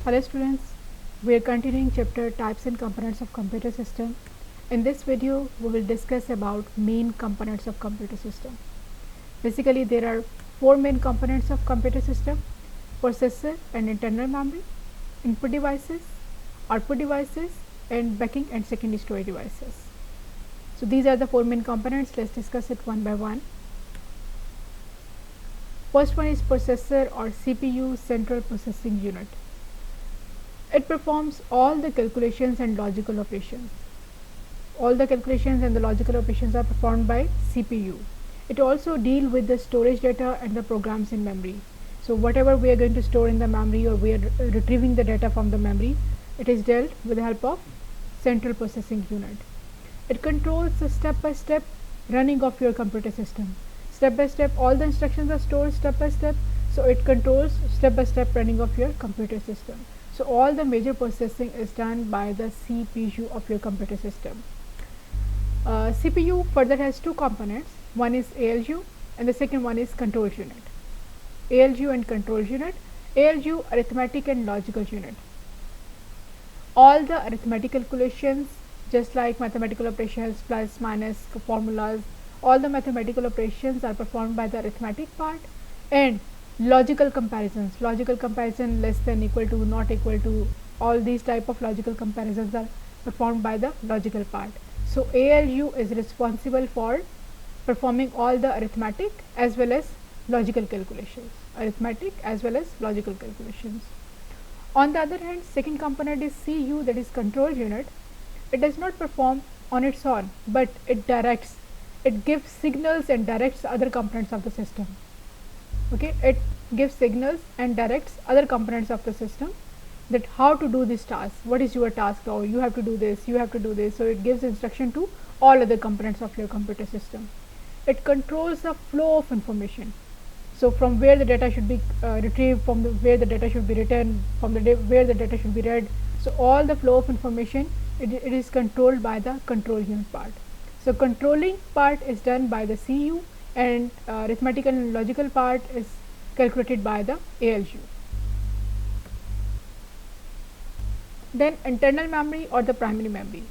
Hello students, we are continuing chapter types and components of computer system. In this video, we will discuss about main components of computer system. Basically, there are four main components of computer system: processor and internal memory, input devices, output devices, and backing and secondary storage devices. So these are the four main components. Let's discuss it one by one. First one is processor or CPU, central processing unit. It performs all the calculations and logical operations. All the calculations and the logical operations are performed by CPU. It also deals with the storage data and the programs in memory. So whatever we are going to store in the memory, or we are retrieving the data from the memory, it is dealt with the help of central processing unit. It controls the step-by-step running of your computer system. Step by step, all the instructions are stored step by step, so it controls step-by-step running of your computer system. So all the major processing is done by the CPU of your computer system. CPU further has two components. One is ALU and the second one is control unit. ALU and control unit. ALU, arithmetic and logical unit. All the arithmetic calculations, just like mathematical operations, plus, minus, formulas, all the mathematical operations are performed by the arithmetic part, and logical comparisons, logical comparison, less than, equal to, not equal to, all these type of logical comparisons are performed by the logical part. So ALU is responsible for performing all the arithmetic as well as logical calculations, arithmetic as well as logical calculations. On the other hand, second component is CU, that is control unit. It does not perform on its own, but it directs, it gives signals and directs other components of the system. Okay, it gives signals and directs other components of the system that how to do this task, what is your task, or you have to do this, you have to do this. So it gives instruction to all other components of your computer system. It controls the flow of information. So from where the data should be retrieved, from where the data should be written, from where the data should be read. So all the flow of information, it is controlled by the control unit part. So controlling part is done by the CU, and arithmetical and logical part is calculated by the ALU. Then internal memory or the primary memory.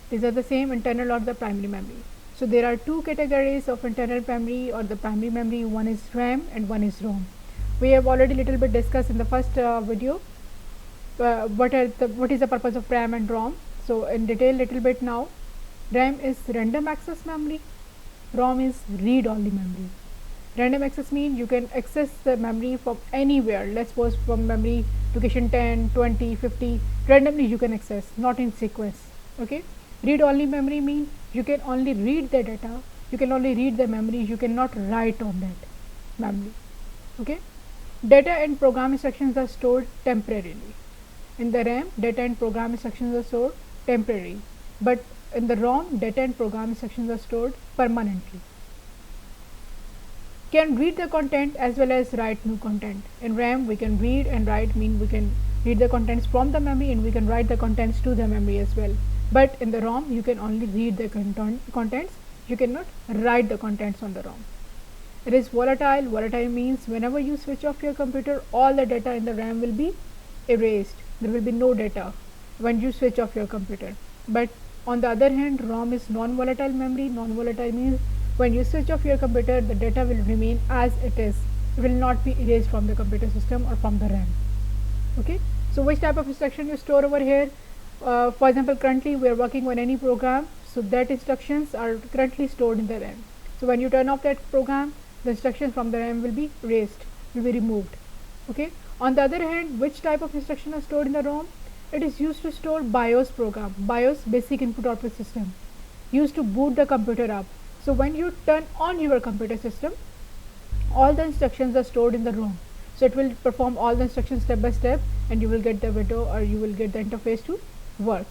These are the same, internal or the primary memory. So there are two categories of internal memory or the primary memory. One is RAM and one is ROM. We have already little bit discussed in the first video what is the purpose of RAM and ROM. So in detail little bit now. RAM is random access memory. ROM is read-only memory. Random access means you can access the memory from anywhere. Let's suppose from memory location 10, 20, 50. Randomly you can access, not in sequence. Okay. Read-only memory means you can only read the data. You can only read the memory. You cannot write on that memory. Okay. Data and program instructions are stored temporarily. In the RAM, data and program instructions are stored temporarily, but in the ROM, data and program instructions are stored permanently. Can read the content as well as write new content. In RAM, we can read and write, mean we can read the contents from the memory and we can write the contents to the memory as well. But in the ROM, you can only read the contents, you cannot write the contents on the ROM. It is volatile. Volatile means whenever you switch off your computer, all the data in the RAM will be erased. There will be no data when you switch off your computer. But on the other hand, ROM is non-volatile memory. Non-volatile means when you switch off your computer, the data will remain as it is. It will not be erased from the computer system or from the RAM. Okay. So which type of instruction you store over here? For example, currently we are working on any program, so that instructions are currently stored in the RAM. So when you turn off that program, the instructions from the RAM will be erased, will be removed. Okay. On the other hand, which type of instruction are stored in the ROM? It is used to store BIOS program, BIOS, basic input output system, used to boot the computer up. So when you turn on your computer system, all the instructions are stored in the ROM. So it will perform all the instructions step by step, and you will get the window, or you will get the interface to work.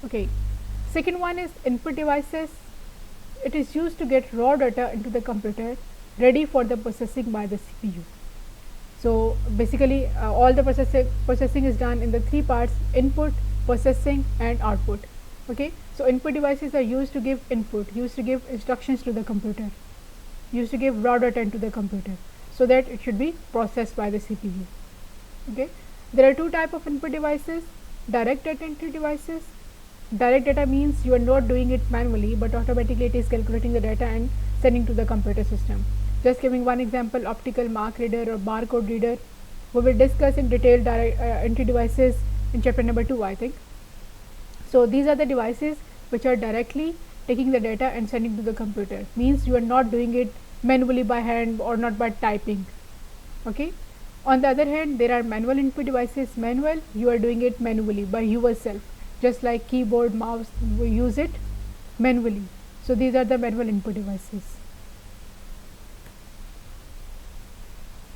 Okay. Second one is input devices. It is used to get raw data into the computer, ready for the processing by the CPU. So basically all the processing is done in the three parts: input, processing and output. Okay. So input devices are used to give input, used to give instructions to the computer, used to give raw data into the computer. so that it should be processed by the CPU. Okay, there are two type of input devices: direct data entry devices. Direct data means you are not doing it manually, but automatically it is calculating the data and sending to the computer system. Just giving one example: optical mark reader or barcode reader. We will discuss in detail direct entry devices in chapter number 2, I think. So these are the devices which are directly taking the data and sending to the computer. Means you are not doing it manually by hand or not by typing. Okay. On the other hand, there are manual input devices. Manual, you are doing it manually by yourself, just like keyboard, mouse, we use it manually. So these are the manual input devices.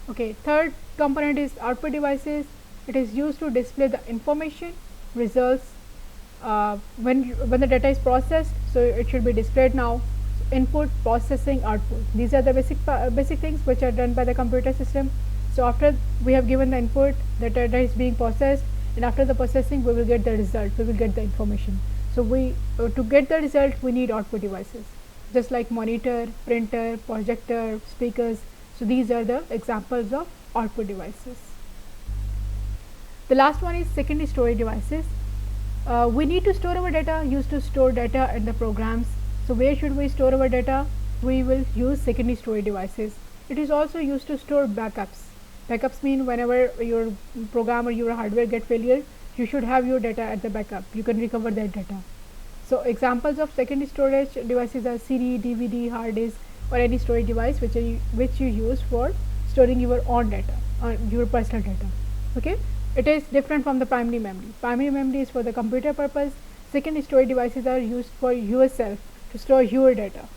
Okay, third component is output devices. It is used to display the information, results, when the data is processed. So it should be displayed now. Input, processing, output. These are the basic things which are done by the computer system. So after we have given the input, the data is being processed, and after the processing we will get the result, we will get the information. So we to get the result we need output devices, just like monitor, printer, projector, speakers. So these are the examples of output devices. The last one is secondary storage devices. We need to store our data, used to store data in the programs. So where should we store our data? We will use secondary storage devices. It is also used to store backups. Backups mean whenever your program or your hardware get failure, you should have your data at the backup. You can recover that data. So examples of secondary storage devices are CD, DVD, hard disk, or any storage device which you use for storing your own data or your personal data. Okay, it is different from the primary memory. Primary memory is for the computer purpose. Secondary storage devices are used for yourself to store your data.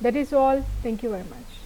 That is all. Thank you very much.